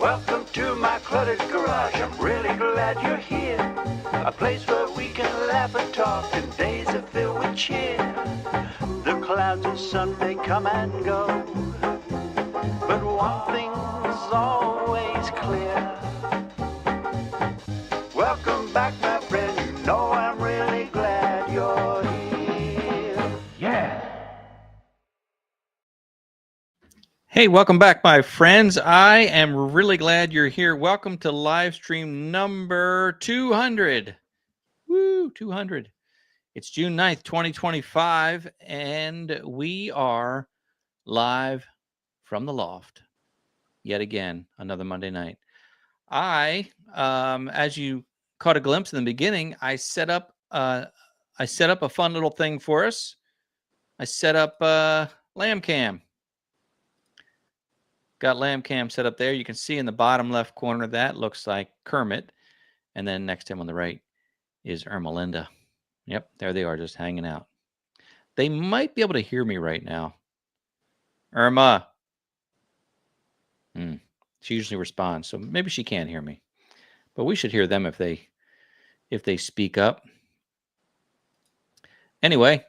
Welcome to my cluttered garage. I'm really glad you're here. A place where we can laugh and talk and days are filled with cheer. The clouds and sun may come and go, but one thing's always clear. Welcome back, my friend. You know I'm really glad you're here. Yeah. Hey, welcome back, my friends. I am really glad you're here. Welcome to live stream number 200. Woo, 200. It's June 9th, 2025, and we are live from the loft. Yet again, another Monday night. As you caught a glimpse in the beginning, I set up a fun little thing for us. I set up Lamb Cam. Got Lamb Cam set up there. You can see in the bottom left corner that looks like Kermit. And then next to him on the right is Ermelinda. Yep, there they are, just hanging out. They might be able to hear me right now. Irma. She usually responds, so maybe she can't hear me. But we should hear them if they speak up. Anyway,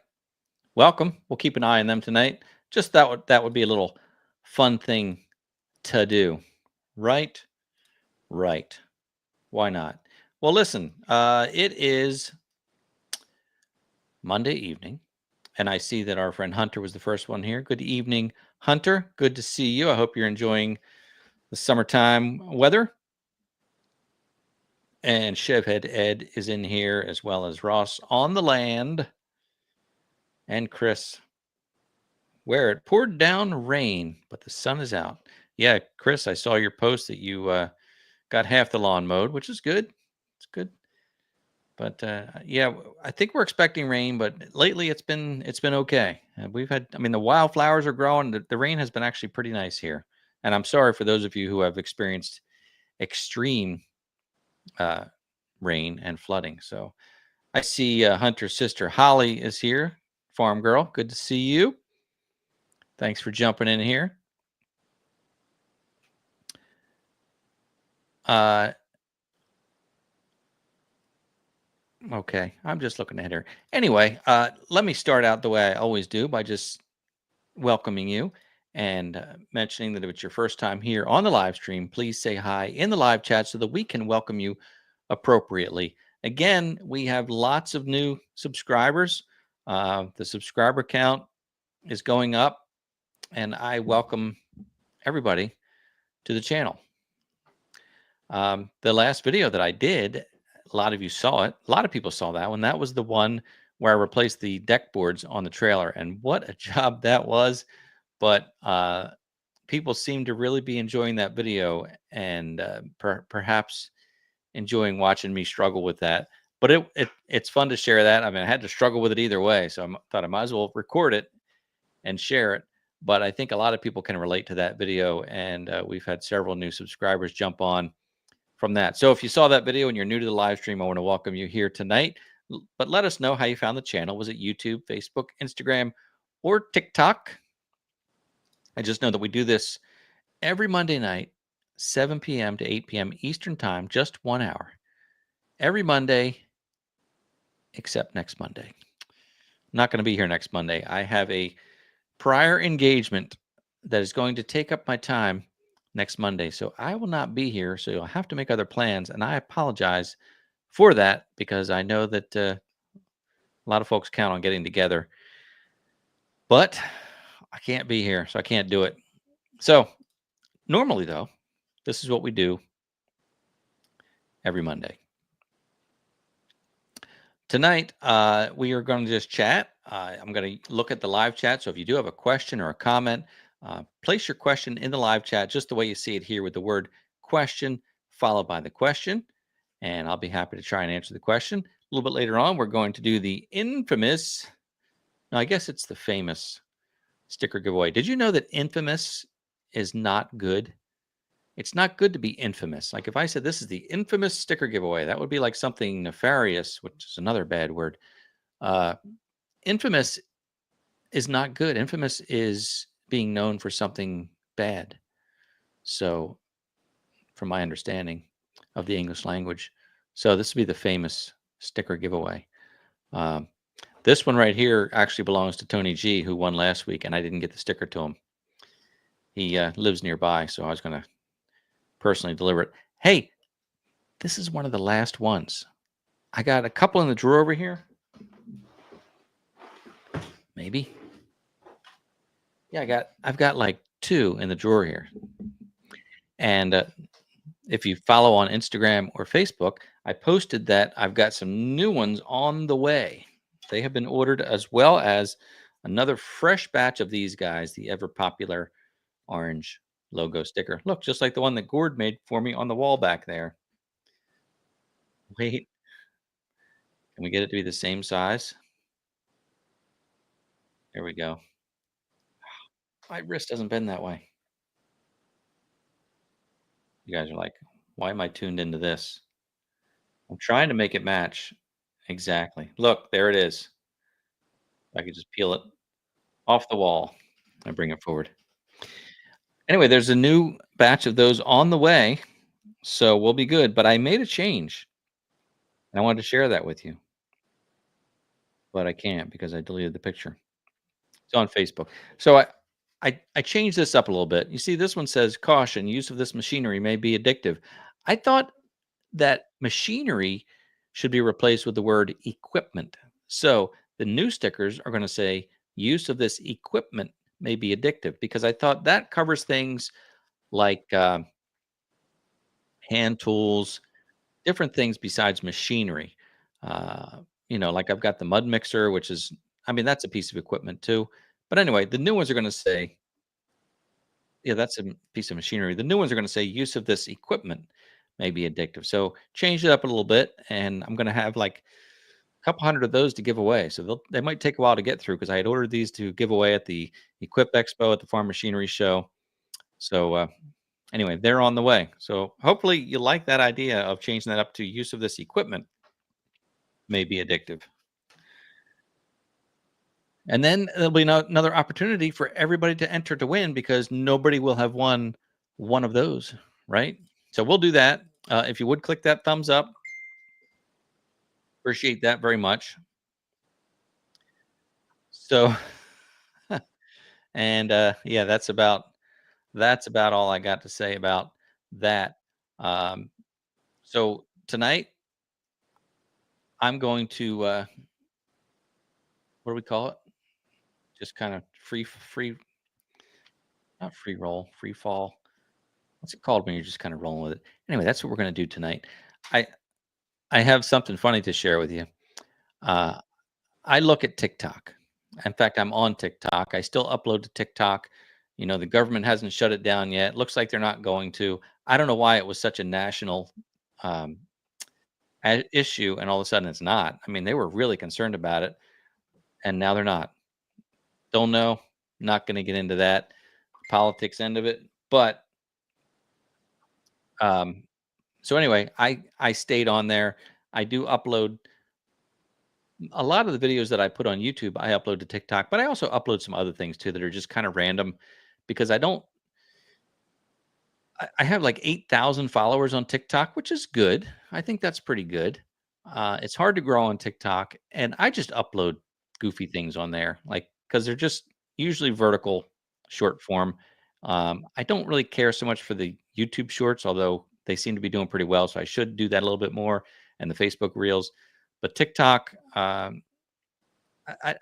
welcome. We'll keep an eye on them tonight. Just that would be a little fun thing to do. Right? Right. Why not? Well, listen, it is Monday evening, and I see that our friend Hunter was the first one here. Good evening, Hunter. Good to see you. I hope you're enjoying the summertime weather. And Chevhead Ed is in here, as well as Ross on the land. And Chris, where it poured down rain, but the sun is out. Yeah, Chris, I saw your post that you got half the lawn mowed, which is good. It's good. But yeah, I think we're expecting rain, but lately it's been okay. We've had, I mean, the wildflowers are growing. The rain has been actually pretty nice here. And I'm sorry for those of you who have experienced extreme rain and flooding. So I see Hunter's sister Holly is here. Farm girl, good to see you. Thanks for jumping in here. Okay, I'm just looking at her. Anyway, let me start out the way I always do by just welcoming you and mentioning that if it's your first time here on the live stream, please say hi in the live chat so that we can welcome you appropriately. Again, we have lots of new subscribers. The subscriber count is going up, and I welcome everybody to the channel. The last video that I did, a lot of you saw it. A lot of people saw that one. That was the one where I replaced the deck boards on the trailer, and what a job that was. But people seem to really be enjoying that video and perhaps enjoying watching me struggle with that. But it's fun to share that. I mean, I had to struggle with it either way, so I thought I might as well record it and share it. But I think a lot of people can relate to that video, and we've had several new subscribers jump on from that. So if you saw that video and you're new to the live stream, I want to welcome you here tonight. But let us know how you found the channel. Was it YouTube, Facebook, Instagram, or TikTok? I just know that we do this every Monday night, 7 p.m. to 8 p.m. Eastern Time, just 1 hour. Every Monday, except next Monday. I'm not going to be here next Monday. I have a prior engagement that is going to take up my time next Monday. So I will not be here. So you'll have to make other plans. And I apologize for that because I know that a lot of folks count on getting together. But I can't be here, so I can't do it. So normally, though, this is what we do every Monday. Tonight, we are going to just chat. I'm going to look at the live chat. So if you do have a question or a comment, place your question in the live chat just the way you see it here with the word question followed by the question. And I'll be happy to try and answer the question. A little bit later on, we're going to do the infamous, no, I guess it's the famous sticker giveaway. Did you know that infamous is not good? It's not good to be infamous. Like if I said this is the infamous sticker giveaway, that would be like something nefarious, which is another bad word. Infamous is not good. Infamous is being known for something bad. So from my understanding of the English language. So this would be the famous sticker giveaway. Um, this one right here actually belongs to Tony G, who won last week, and I didn't get the sticker to him. He lives nearby, so I was going to personally deliver it. Hey, this is one of the last ones. I got a couple in the drawer over here. Maybe. Yeah, I've got like 2 in the drawer here. And if you follow on Instagram or Facebook, I posted that I've got some new ones on the way. They have been ordered, as well as another fresh batch of these guys, the ever popular orange logo sticker. Look, just like the one that Gord made for me on the wall back there. Wait, can we get it to be the same size? There we go. My wrist doesn't bend that way. You guys are like, why am I tuned into this? I'm trying to make it match. Exactly. Look, there it is. I could just peel it off the wall and bring it forward. Anyway, there's a new batch of those on the way, so we'll be good. But I made a change, and I wanted to share that with you, but I can't because I deleted the picture. It's on Facebook. So I changed this up a little bit. You see, this one says, "Caution: use of this machinery may be addictive." I thought that machinery should be replaced with the word equipment. So the new stickers are going to say, "Use of this equipment may be addictive," because I thought that covers things like hand tools, different things besides machinery. Uh, like I've got the mud mixer, which is, I mean, that's a piece of equipment too. But anyway, the new ones are going to say, yeah, that's a piece of machinery. The new ones are going to say use of this equipment may be addictive. So change it up a little bit, and I'm going to have like a couple hundred of those to give away. So they might take a while to get through because I had ordered these to give away at the Equip Expo at the Farm Machinery Show. So anyway, they're on the way. So hopefully you like that idea of changing that up to use of this equipment may be addictive. And then there'll be another opportunity for everybody to enter to win because nobody will have won one of those, right? So we'll do that. If you would click that thumbs up, appreciate that very much. So, and yeah, that's about all I got to say about that. Um, so tonight I'm going to what do we call it? Just kind of not free roll, free fall. What's it called when you're just kind of rolling with it? Anyway, that's what we're going to do tonight. I I have something funny to share with you. Uh, I look at TikTok. In fact, I'm on TikTok. I still upload to TikTok. The government hasn't shut it down yet. Looks like they're not going to. I don't know why it was such a national um, issue, and all of a sudden it's not. I mean, they were really concerned about it, and now they're not. Don't know. Not going to get into that politics end of it, but um, so anyway, I stayed on there. I do upload a lot of the videos that I put on YouTube. I upload to TikTok, but I also upload some other things too that are just kind of random because I don't. I have like 8,000 followers on TikTok, which is good. I think that's pretty good. It's hard to grow on TikTok, and I just upload goofy things on there, like because they're just usually vertical, short form. I don't really care so much for the YouTube shorts, although they seem to be doing pretty well. So I should do that a little bit more, and the Facebook Reels. But TikTok, I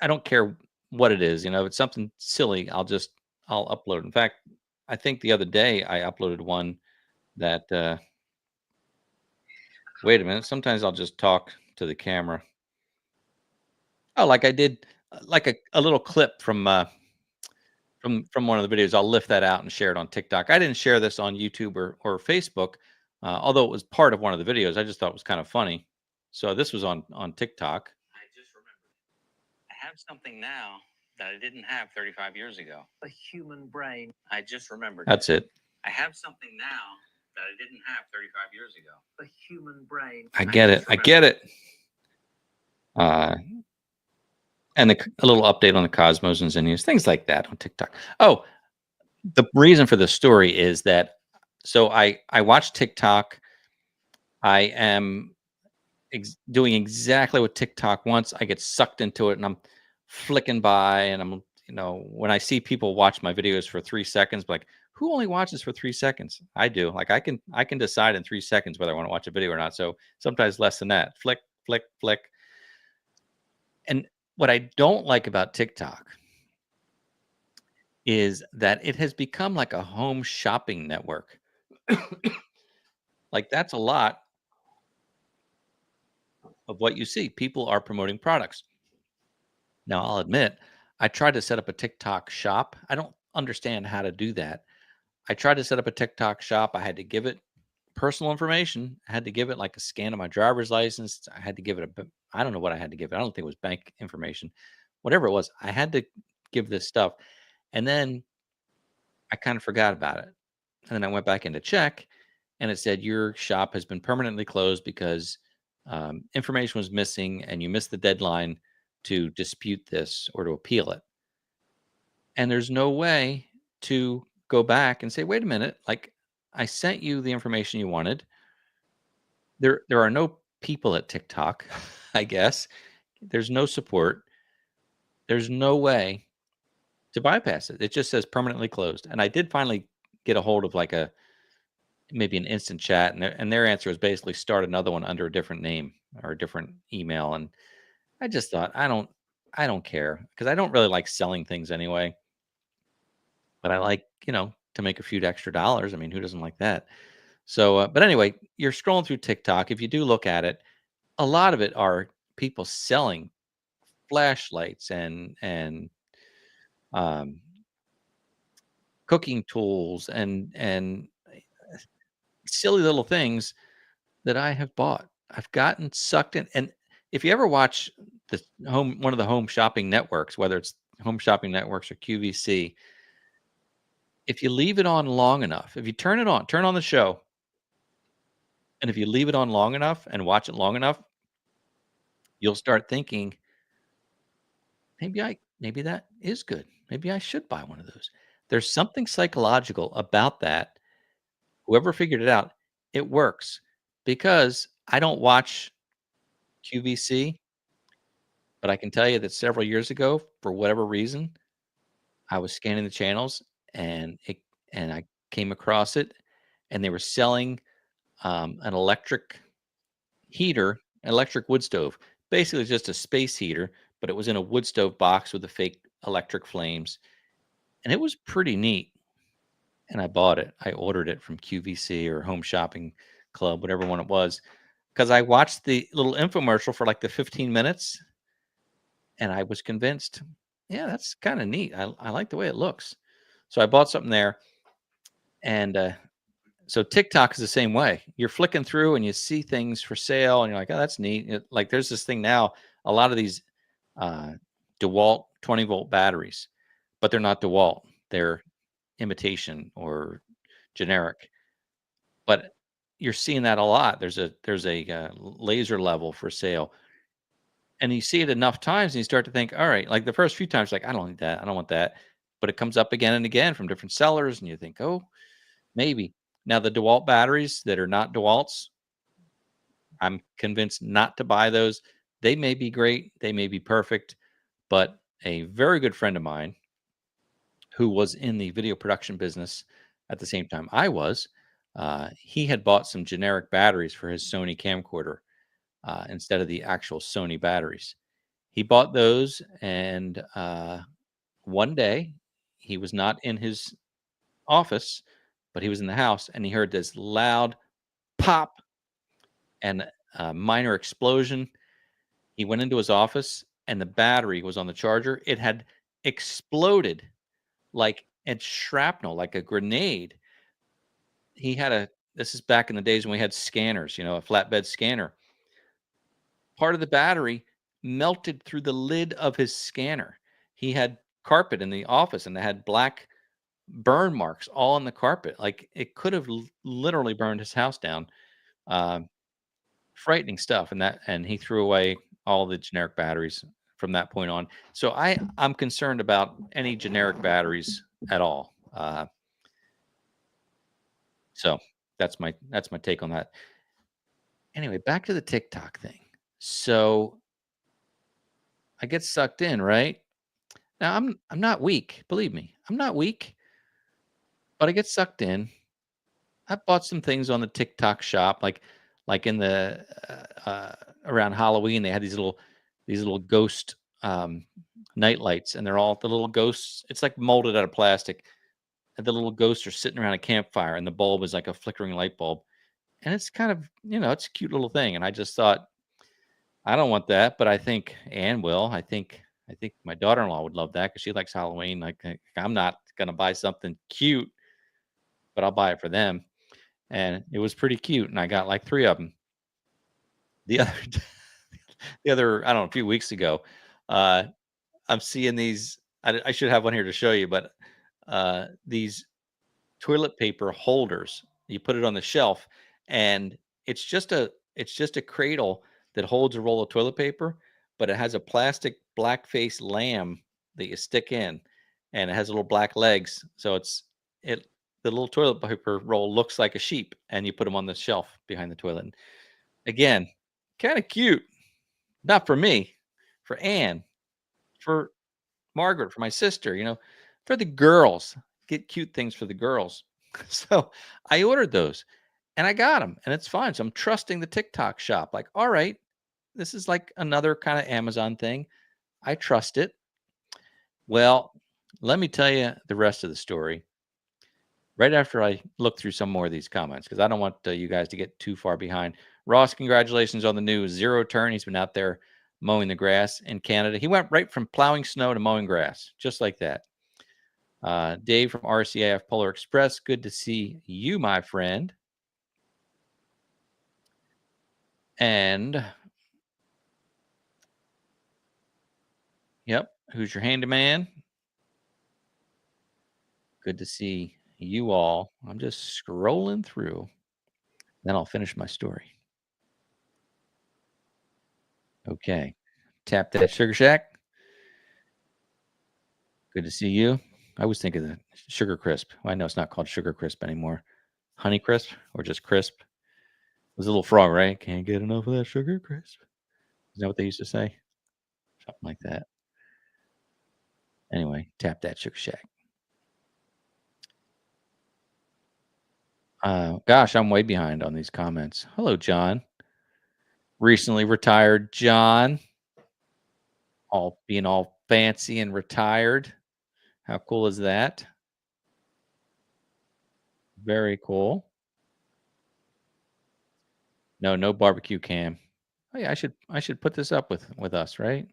don't care what it is. If it's something silly, I'll upload. In fact, I think the other day I uploaded one that wait a minute. Sometimes I'll just talk to the camera. Oh, like I did, like a little clip from one of the videos. I'll lift that out and share it on TikTok. I didn't share this on YouTube or Facebook, although it was part of one of the videos. I just thought it was kind of funny. So this was on TikTok. I just remembered. I have something now that I didn't have 35 years ago. A human brain. I just remembered. That's it. I have something now that I didn't have 35 years ago. A human brain. I get it. I get it. And a little update on the Cosmos and Zinnias, things like that on TikTok. Oh, the reason for the story is that So I watch TikTok. I am doing exactly what TikTok wants. I get sucked into it, and I'm flicking by, and when I see people watch my videos for 3 seconds, like, who only watches for 3 seconds? I do. Like, I can decide in 3 seconds whether I want to watch a video or not. So sometimes less than that. Flick, flick, flick. And what I don't like about TikTok is that it has become like a home shopping network. Like, that's a lot of what you see. People are promoting products. Now, I'll admit, I tried to set up a TikTok shop. I don't understand how to do that. I tried to set up a TikTok shop. I had to give it personal information. I had to give it like a scan of my driver's license. I had to give it I don't know what I had to give it. I don't think it was bank information. Whatever it was, I had to give this stuff. And then I kind of forgot about it. And then I went back in to check, and it said your shop has been permanently closed because information was missing and you missed the deadline to dispute this or to appeal it. And there's no way to go back and say, wait a minute, like, I sent you the information you wanted. There are no people at TikTok, I guess. There's no support. There's no way to bypass it. It just says permanently closed. And I did finally get a hold of like a maybe an instant chat, and their answer is basically start another one under a different name or a different email. And I just thought, I don't care, because I don't really like selling things anyway. But I like, to make a few extra dollars. I mean, who doesn't like that? So, but anyway, you're scrolling through TikTok. If you do look at it, a lot of it are people selling flashlights and um, cooking tools and silly little things that I have bought. I've gotten sucked in. And if you ever watch one of the home shopping networks, whether it's Home Shopping Networks or QVC, if you leave it on long enough, if you turn on the show, and if you leave it on long enough and watch it long enough, you'll start thinking, maybe that is good. Maybe I should buy one of those. There's something psychological about that. Whoever figured it out, it works, because I don't watch QVC, but I can tell you that several years ago, for whatever reason, I was scanning the channels, and I came across it, and they were selling an electric wood stove. Basically just a space heater, but it was in a wood stove box with the fake electric flames, and it was pretty neat. And I bought it. I ordered it from QVC or Home Shopping Club, whatever one it was, because I watched the little infomercial for like the 15 minutes, and I was convinced, yeah, that's kind of neat. I like the way it looks. So I bought something there, and so TikTok is the same way. You're flicking through and you see things for sale, and you're like, oh, that's neat. Like, there's this thing now, a lot of these uh, DeWalt 20-volt batteries, but they're not DeWalt. They're imitation or generic. But you're seeing that a lot. There's a laser level for sale, and you see it enough times, and you start to think, all right, like the first few times, like, I don't need that, I don't want that, but it comes up again and again from different sellers, and you think, oh, maybe. Now the DeWalt batteries that are not DeWalt's, I'm convinced not to buy those. They may be great, they may be perfect, but a very good friend of mine who was in the video production business at the same time I was, he had bought some generic batteries for his Sony camcorder instead of the actual Sony batteries. He bought those, and one day he was not in his office, but he was in the house, and he heard this loud pop and a minor explosion. He went into his office, and the battery was on the charger. It had exploded like and shrapnel, like a grenade. He had a This is back in the days when we had scanners, a flatbed scanner. Part of the battery melted through the lid of his scanner. He had carpet in the office, and they had black burn marks all on the carpet. Like, it could have literally burned his house down. Um, Frightening stuff. And he threw away all the generic batteries from that point on. So I'm concerned about any generic batteries at all. So that's my take on that. Anyway, back to the TikTok thing. So I get sucked in, right? Now I'm not weak, believe me. I'm not weak, but I get sucked in. I bought some things on the TikTok shop, like in the around Halloween. They had these little ghost night lights, and they're all the little ghosts. It's like molded out of plastic, and the little ghosts are sitting around a campfire, and the bulb is like a flickering light bulb, and it's kind of it's a cute little thing. And I just thought, I don't want that, but I think Anne will. I think my daughter-in-law would love that because she likes Halloween. Like I'm not gonna buy something cute, but I'll buy it for them. And it was pretty cute, and I got like 3 of them. The other I don't know, a few weeks ago, uh, I'm seeing these. I should have one here to show you, but these toilet paper holders. You put it on the shelf, and it's just a cradle that holds a roll of toilet paper, but it has a plastic black face lamb that you stick in, and it has little black legs. So it the little toilet paper roll looks like a sheep, and you put them on the shelf behind the toilet. And again, kind of cute. Not for me, for Anne, for Margaret, for my sister. For the girls. Get cute things for the girls. So I ordered those and I got them and it's fine. So I'm trusting the TikTok shop. Like, all right, this is like another kind of Amazon thing. I trust it. Well, let me tell you the rest of the story right after I look through some more of these comments because I don't want you guys to get too far behind. Ross, congratulations on the new zero turn. He's been out there mowing the grass in Canada. He went right from plowing snow to mowing grass, just like that. Dave from RCAF Polar Express, good to see you, my friend. And yep, who's your handyman? Good to see you all. I'm just scrolling through. Then I'll finish my story. Okay. Tap that Sugar Shack. Good to see you. I was thinking the Sugar Crisp. Well, I know it's not called Sugar Crisp anymore. Honey Crisp or just Crisp. It was a little frog, right? Can't get enough of that Sugar Crisp. Is that what they used to say? Something like that. Anyway, tap that Sugar Shack. Gosh, I'm way behind on these comments. Hello, John. Recently retired John. Being all fancy and retired. How cool is that? Very cool. No barbecue cam. Oh yeah, I should put this up with us, right?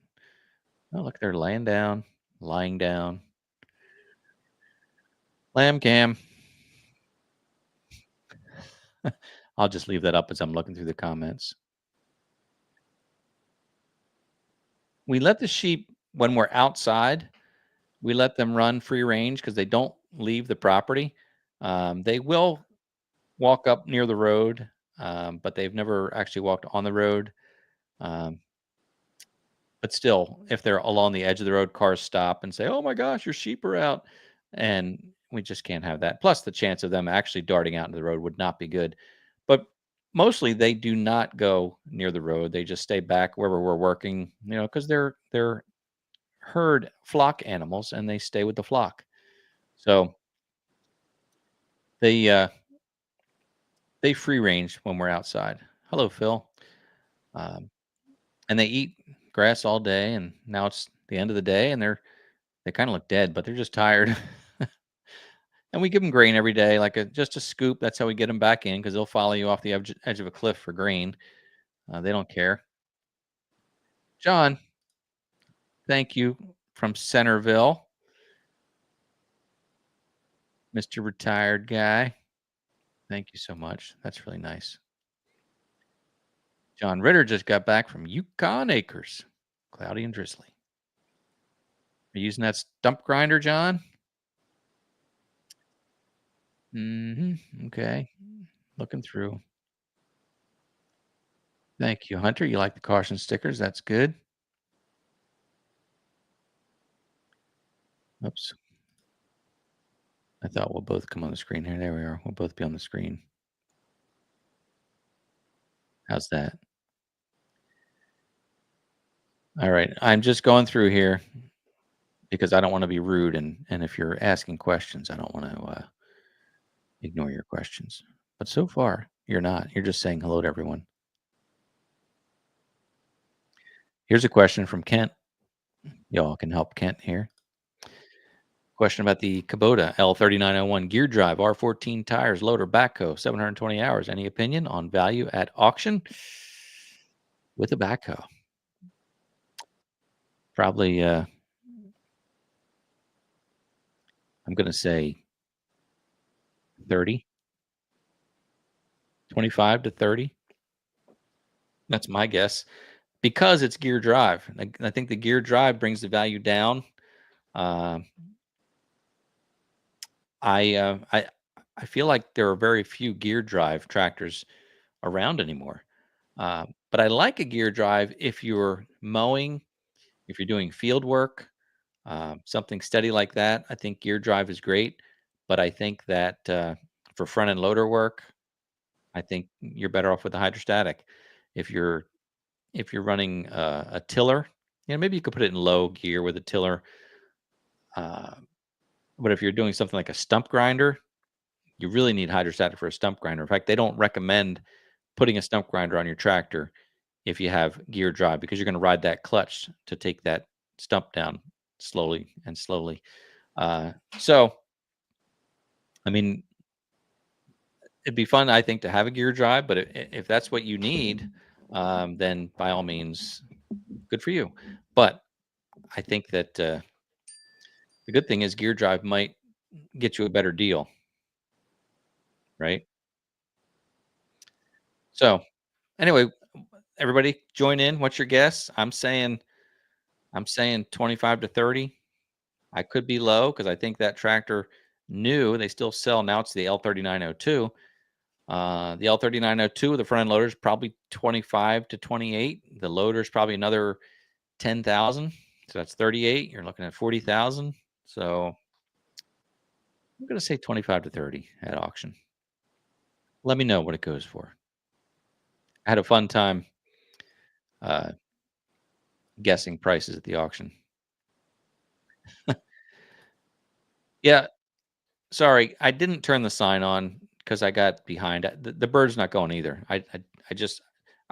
Oh, look, they're lying down. Lamb cam. I'll just leave that up as I'm looking through the comments. We let the sheep when we're outside, we let them run free range because they don't leave the property. They will walk up near the road, but they've never actually walked on the road. But still, if they're along the edge of the road, cars stop and say, "Oh my gosh, your sheep are out," and we just can't have that. Plus, the chance of them actually darting out into the road would not be good. But mostly, they do not go near the road. They just stay back wherever we're working, because they're herd flock animals and they stay with the flock. So they free range when we're outside. Hello, Phil. Um, and they eat grass all day, and now it's the end of the day, and they kind of look dead, but they're just tired. And we give them grain every day, like just a scoop. That's how we get them back in because they'll follow you off the edge of a cliff for grain. They don't care. John, thank you from Centerville, Mr. Retired Guy. Thank you so much. That's really nice. John Ritter just got back from Yukon Acres, cloudy and drizzly. Are you using that stump grinder, John? Okay. Looking through. Thank you, Hunter. You like the caution stickers? That's good. Oops. I thought we'll both come on the screen here. There we are. We'll both be on the screen. How's that? All right. I'm just going through here because I don't want to be rude, and if you're asking questions, I don't want to ignore your questions. But so far, you're not. You're just saying hello to everyone. Here's a question from Kent. Y'all can help Kent here. Question about the Kubota L3901 gear drive, R14 tires, loader, backhoe, 720 hours. Any opinion on value at auction with a backhoe? Probably, I'm going to say 30, 25 to 30. That's my guess because it's gear drive. I think the gear drive brings the value down. Uh, I feel like there are very few gear drive tractors around anymore. But I like a gear drive if you're mowing, if you're doing field work, something steady like that. I think gear drive is great. But I think that for front end loader work, I think you're better off with the hydrostatic. If you're running a tiller, maybe you could put it in low gear with a tiller. Uh, but if you're doing something like a stump grinder, you really need hydrostatic for a stump grinder. In fact, they don't recommend putting a stump grinder on your tractor if you have gear drive because you're going to ride that clutch to take that stump down slowly and slowly. So, I mean, it'd be fun, I think, to have a gear drive, but if that's what you need, then by all means, good for you. But I think that the good thing is gear drive might get you a better deal, right? So, anyway, everybody join in. What's your guess? I'm saying 25 to 30. I could be low because I think that tractor new. They still sell now. It's the L3902. The L3902, the front end loader is probably 25 to 28. The loader is probably another 10,000. So that's 38. You're looking at 40,000. So I'm going to say 25 to 30 at auction. Let me know what it goes for. I had a fun time guessing prices at the auction. Yeah, sorry, I didn't turn the sign on because I got behind. The bird's not going either. I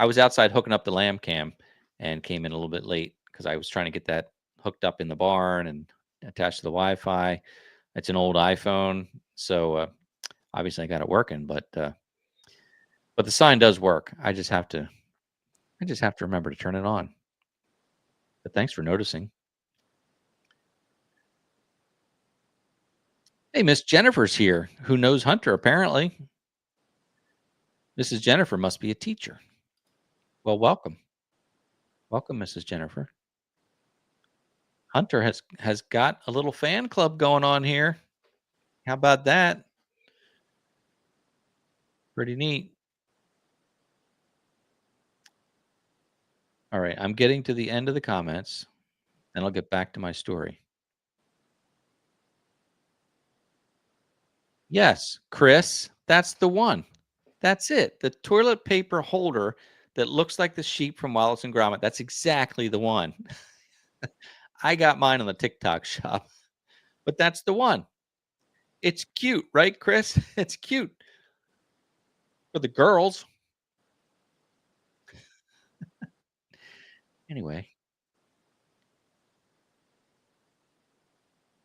was outside hooking up the lamb cam and came in a little bit late because I was trying to get that hooked up in the barn and attached to the Wi-Fi. It's an old iPhone, so obviously I got it working, but the sign does work. I just have to remember to turn it on. But thanks for noticing. Hey, Miss Jennifer's here, who knows Hunter apparently. Mrs. Jennifer must be a teacher. Well, welcome. Welcome, Mrs. Jennifer. Hunter has got a little fan club going on here. How about that? Pretty neat. All right, I'm getting to the end of the comments, and I'll get back to my story. Yes, Chris, that's the one. That's it. The toilet paper holder that looks like the sheep from Wallace and Gromit. That's exactly the one. I got mine on the TikTok shop, but that's the one. It's cute, right, Chris? It's cute for the girls. Anyway,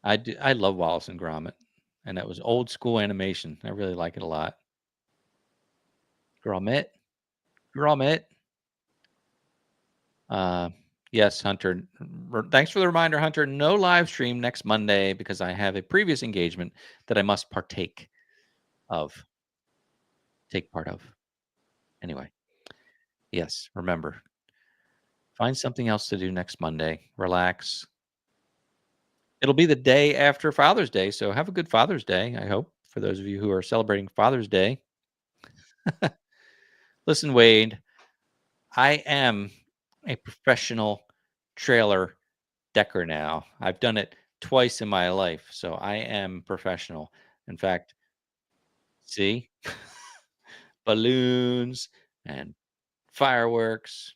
I love Wallace and Gromit, and that was old school animation. I really like it a lot. Gromit, Gromit. Yes, Hunter. Thanks for the reminder, Hunter. No live stream next Monday because I have a previous engagement that I must take part of. Anyway, yes, remember, find something else to do next Monday. Relax. It'll be the day after Father's Day, so have a good Father's Day, I hope, for those of you who are celebrating Father's Day. Listen, Wade, I am a professional trailer decker now. I've done it twice in my life, so I am professional. In fact, see, balloons and fireworks.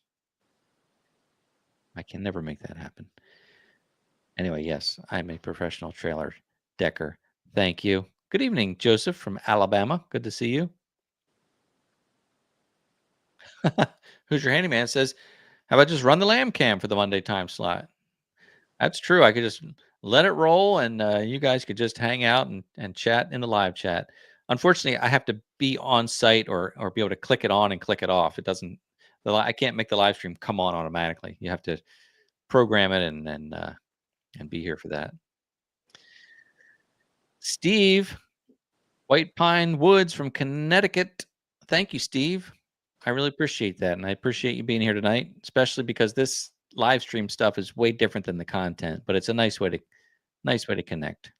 I can never make that happen. Anyway, yes, I'm a professional trailer decker. Thank you. Good evening, Joseph from Alabama. Good to see you. Who's your handyman says, how about just run the lamb cam for the Monday time slot? That's true. I could just let it roll and you guys could just hang out and chat in the live chat. Unfortunately, I have to be on site or be able to click it on and click it off. It doesn't, I can't make the live stream come on automatically. You have to program it and be here for that. Steve, White Pine Woods from Connecticut. Thank you, Steve. I really appreciate that. And I appreciate you being here tonight, especially because this live stream stuff is way different than the content, but it's a nice way to connect.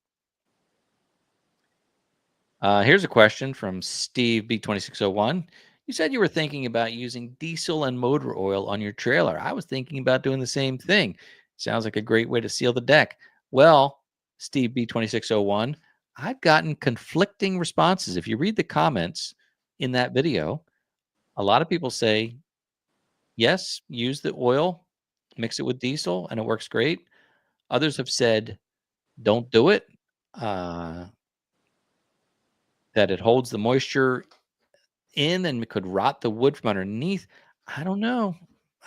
Here's a question from Steve B2601. You said you were thinking about using diesel and motor oil on your trailer. I was thinking about doing the same thing. Sounds like a great way to seal the deck. Well, Steve B2601, I've gotten conflicting responses. If you read the comments in that video, a lot of people say, yes, use the oil, mix it with diesel, and it works great. Others have said, don't do it, that it holds the moisture in and could rot the wood from underneath. I don't know.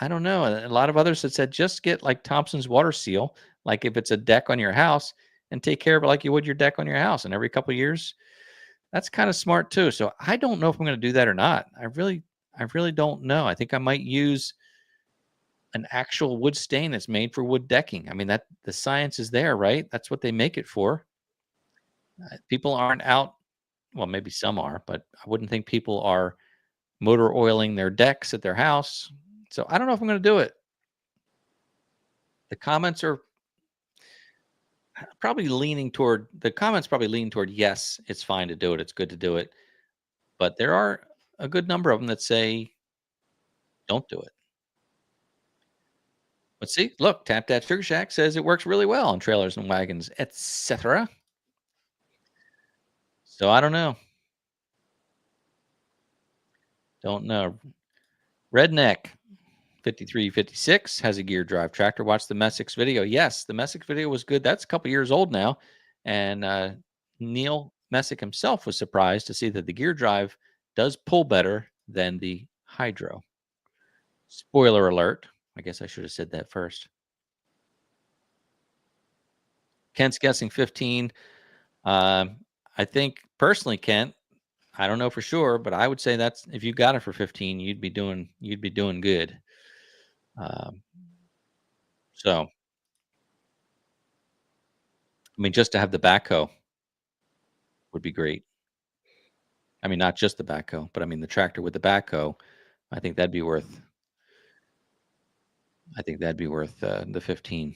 I don't know. A lot of others have said just get like Thompson's water seal, like if it's a deck on your house, and take care of it like you would your deck on your house. And every couple of years, that's kind of smart too. So I don't know if I'm going to do that or not. I really don't know. I think I might use an actual wood stain that's made for wood decking. I mean, that the science is there, right? That's what they make it for. People aren't out. Well, maybe some are, but I wouldn't think people are motor oiling their decks at their house. So I don't know if I'm going to do it. The comments are probably leaning toward yes, it's fine to do it. It's good to do it. But there are a good number of them that say don't do it. But see, look, Tap That Sugar Shack says it works really well on trailers and wagons, etc. So I don't know. Don't know. Redneck 5356 has a gear drive tractor. Watch the Messick's video. Yes, the Messick's video was good. That's a couple years old now. And Neil Messick himself was surprised to see that the gear drive does pull better than the hydro. Spoiler alert. I guess I should have said that first. Kent's guessing 15. I think personally, Kent, I don't know for sure, but I would say that's if you got it for 15, you'd be doing good. So I mean, just to have the backhoe would be great. I mean, not just the backhoe, but I mean the tractor with the backhoe. I think that'd be worth. The 15.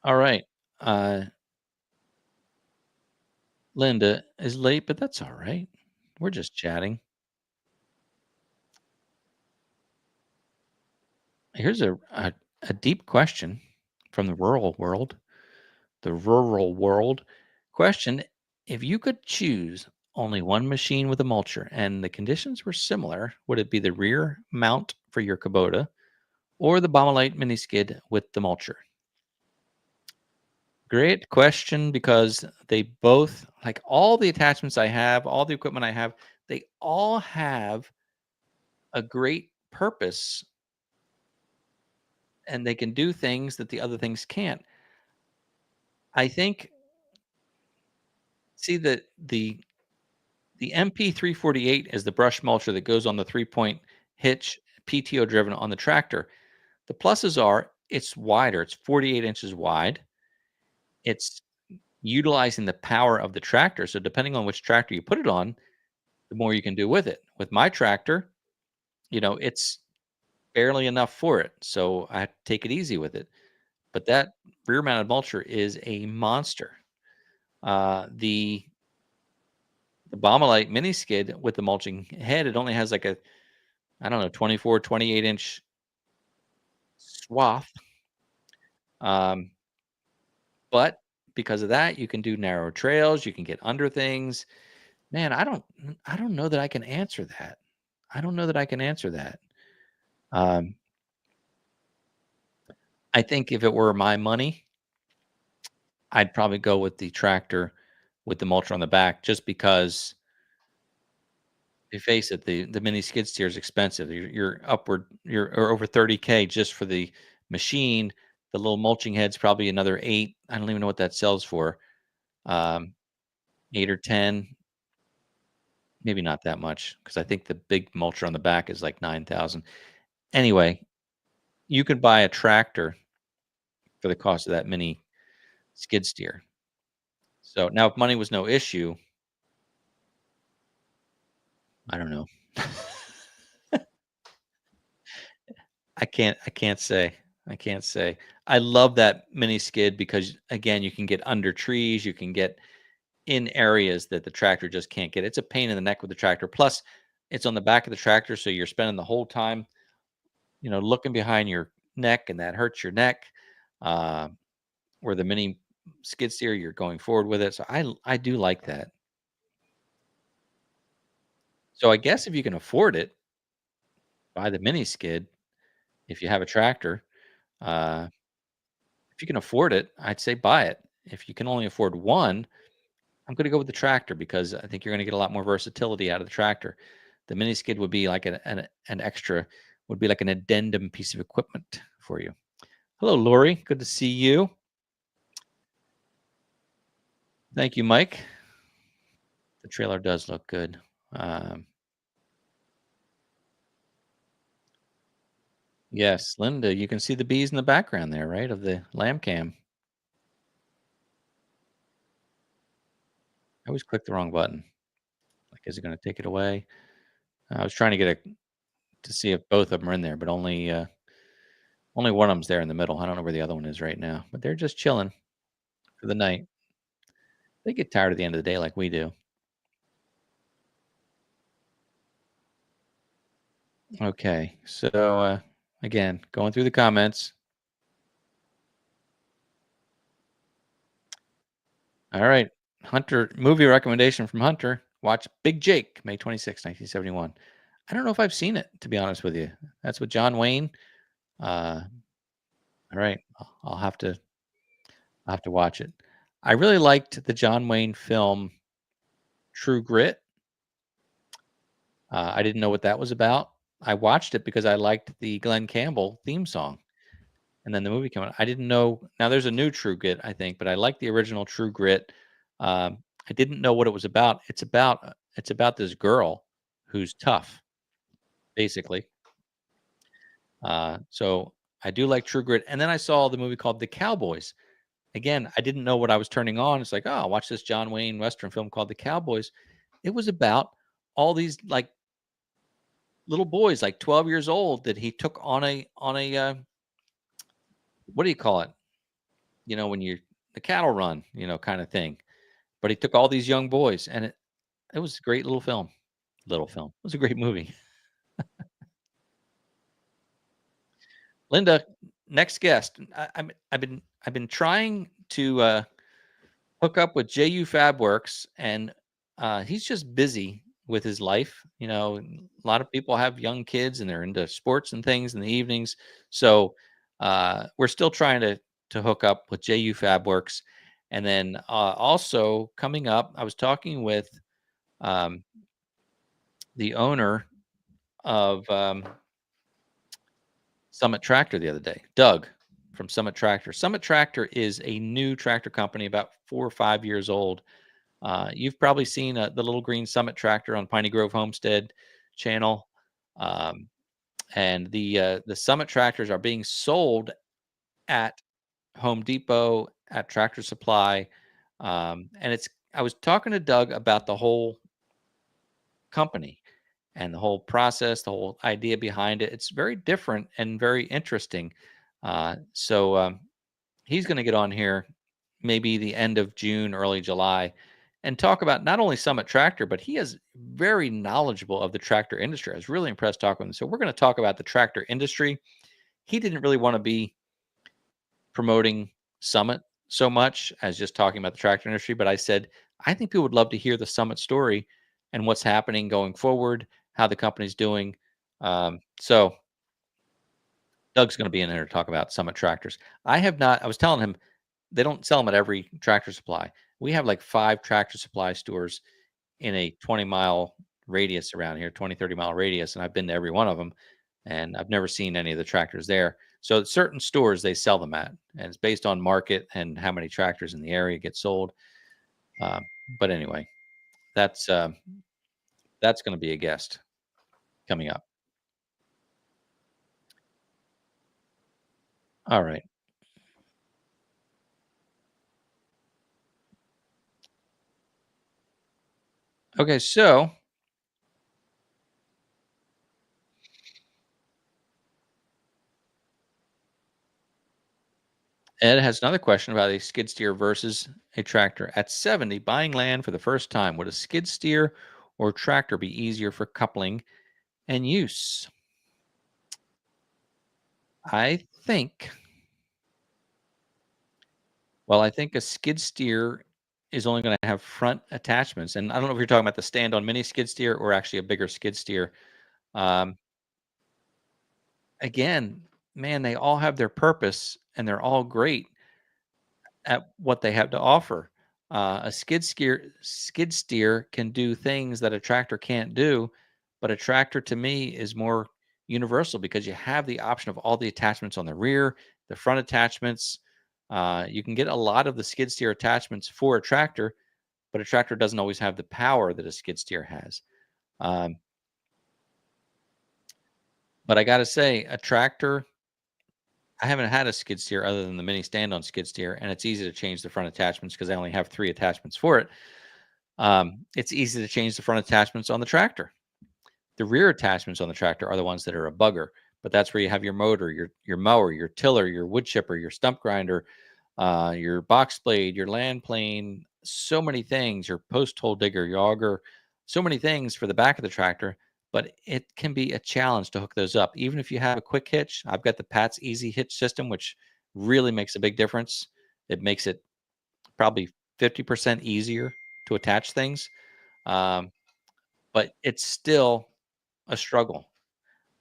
All right. Linda is late, but that's all right. We're just chatting. Here's a deep question from the rural world. The rural world question: if you could choose only one machine with a mulcher and the conditions were similar, would it be the rear mount for your Kubota or the Baumolite mini skid with the mulcher? Great question, because they both, like all the attachments I have, all the equipment I have, they all have a great purpose and they can do things that the other things can't. I think, see, the MP348 is the brush mulcher that goes on the 3-point hitch, PTO driven on the tractor. The pluses are it's wider, it's 48 inches wide. It's utilizing the power of the tractor. So depending on which tractor you put it on, the more you can do with it. With my tractor, it's barely enough for it. So I have to take it easy with it. But that rear mounted mulcher is a monster. The Baumolite mini skid with the mulching head, it only has like a, I don't know, 24, 28 inch swath. but because of that, you can do narrow trails, you can get under things. Man, I don't know that I can answer that. I don't know that I can answer that. Um, I think if it were my money, I'd probably go with the tractor with the mulcher on the back just because you face it, the mini skid steer is expensive. You're or over 30K just for the machine. The little mulching head's probably another 8. I don't even know what that sells for. Um, 8 or 10, maybe not that much because I think the big mulcher on the back is like 9,000. Anyway, you could buy a tractor for the cost of that mini skid steer. So now if money was no issue, I don't know. I can't say. I can't say. I love that mini skid because again, you can get under trees, you can get in areas that the tractor just can't get. It's a pain in the neck with the tractor. Plus, it's on the back of the tractor, so you're spending the whole time, looking behind your neck, and that hurts your neck. Uh, where the mini skid steer, you're going forward with it. So I do like that. So I guess if you can afford it, buy the mini skid if you have a tractor. Uh, if you can afford it, I'd say buy it. If you can only afford one, I'm going to go with the tractor because I think you're going to get a lot more versatility out of the tractor. The mini skid would be like an extra, would be like an addendum piece of equipment for you. Hello, Lori. Good to see you. Thank you, Mike. The trailer does look good. Yes, Linda, you can see the bees in the background there, right? Of the lamb cam. I always click the wrong button. Like, is it going to take it away? I was trying to get to see if both of them are in there, but only one of them's there in the middle. I don't know where the other one is right now, but they're just chilling for the night. They get tired at the end of the day like we do. Okay, so again, going through the comments. All right, Hunter movie recommendation from Hunter. Watch Big Jake, May 26, 1971. I don't know if I've seen it, to be honest with you. That's with John Wayne. Uh, all right, I'll have to watch it. I really liked the John Wayne film True Grit. I didn't know what that was about. I watched it because I liked the Glenn Campbell theme song, and then the movie came out. I didn't know. Now there's a new True Grit, I think, but I like the original True Grit. I didn't know what it was about. It's about this girl who's tough, basically. So I do like True Grit, and then I saw the movie called The Cowboys. Again, I didn't know what I was turning on. It's like, oh, I'll watch this John Wayne Western film called The Cowboys. It was about all these like little boys, like 12 years old, that he took on a what do you call it? When you the cattle run, kind of thing. But he took all these young boys, and it was a great little film. Little film. It was a great movie. Linda, next guest. I've been trying to hook up with JU Fabworks, and he's just busy with his life. A lot of people have young kids, and they're into sports and things in the evenings. So we're still trying to hook up with JU Fabworks, and then also coming up, I was talking with um, the owner of Summit Tractor the other day, Doug from Summit Tractor. Summit Tractor is a new tractor company, about 4 or 5 years old. You've probably seen the little green Summit Tractor on Piney Grove Homestead channel, um, and the Summit tractors are being sold at Home Depot, at Tractor Supply, and it's. I was talking to Doug about the whole company and the whole process, the whole idea behind it. It's very different and very interesting. So he's going to get on here maybe the end of June, early July, and talk about not only Summit Tractor, but he is very knowledgeable of the tractor industry. I was really impressed talking with him. So we're going to talk about the tractor industry. He didn't really want to be promoting Summit. so much as just talking about the tractor industry, but I said, I think people would love to hear the Summit story and what's happening going forward, how the company's doing. So Doug's going to be in there to talk about Summit tractors. I have not, I was telling him they don't sell them at every Tractor Supply. We have like 5 Tractor Supply stores in a 20-mile radius around here, 20, 30-mile radius, and I've been to every one of them, and I've never seen any of the tractors there. So at certain stores, they sell them at, and it's based on market and how many tractors in the area get sold. But anyway, that's uh, that's going to be a guest coming up. All right. Okay, so Ed has another question about a skid steer versus a tractor. At 70, buying land for the first time, would a skid steer or tractor be easier for coupling and use? I think, I think a skid steer is only going to have front attachments. And I don't know if you're talking about the stand on mini skid steer or actually a bigger skid steer. Um, Again, man, they all have their purpose and they're all great at what they have to offer. A skid steer can do things that a tractor can't do, but a tractor to me is more universal because you have the option of all the attachments on the rear, the front attachments. You can get a lot of the skid steer attachments for a tractor, but a tractor doesn't always have the power that a skid steer has. Um, but I got to say, a tractor, I haven't had a skid steer other than the mini stand on skid steer, and it's easy to change the front attachments because I only have 3 attachments for it. It's easy to change the front attachments on the tractor. The rear attachments on the tractor are the ones that are a bugger, but that's where you have your motor, your mower, your tiller, your wood chipper, your stump grinder, your box blade, your land plane, so many things, your post hole digger, your auger, so many things for the back of the tractor. But it can be a challenge to hook those up. Even if you have a quick hitch, I've got the Pat's Easy Hitch system, which really makes a big difference. It makes it probably 50% easier to attach things. Um, but it's still a struggle.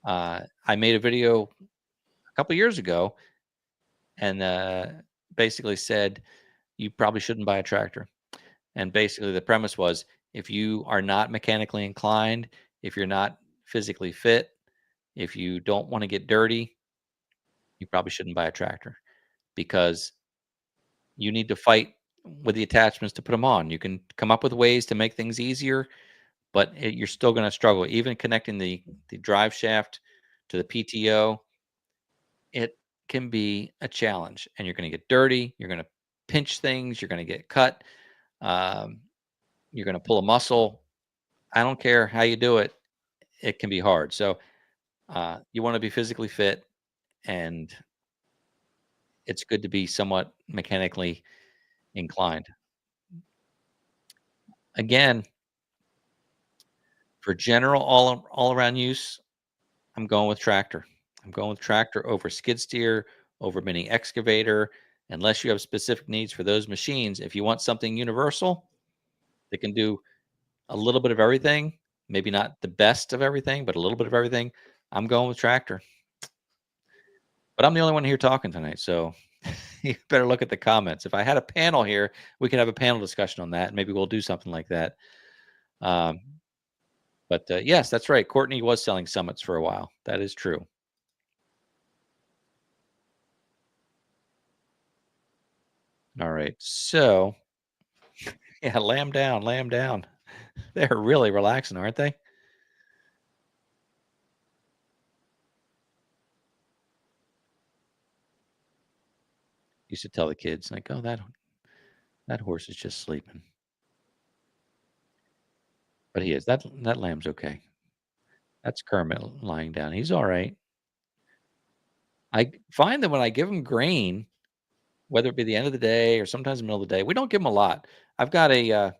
I made a video a couple years ago and basically said you probably shouldn't buy a tractor. And basically, the premise was if you are not mechanically inclined, if you're not physically fit, if you don't want to get dirty, you probably shouldn't buy a tractor because you need to fight with the attachments to put them on. You can come up with ways to make things easier, but you're still going to struggle. Even connecting the drive shaft to the PTO, it can be a challenge, and you're going to get dirty. You're going to pinch things. You're going to get cut. Um, you're going to pull a muscle. I don't care how you do it. It can be hard. So you want to be physically fit, and it's good to be somewhat mechanically inclined. Again, for general all around use, I'm going with tractor. I'm going with tractor over skid steer, over mini excavator, unless you have specific needs for those machines. If you want something universal that can do a little bit of everything, maybe not the best of everything, but a little bit of everything, I'm going with tractor. But I'm the only one here talking tonight, so you better look at the comments. If I had a panel here, we could have a panel discussion on that. Maybe we'll do something like that. Um, but yes, that's right. Courtney was selling summits for a while. That is true. All right. So, yeah, lamb down, lamb down. They're really relaxing, aren't they? Used to tell the kids, like, oh, that horse is just sleeping. But he is. That lamb's okay. That's Kermit lying down. He's all right. I find that when I give him grain, whether it be the end of the day or sometimes the middle of the day, we don't give him a lot. I've got a uh,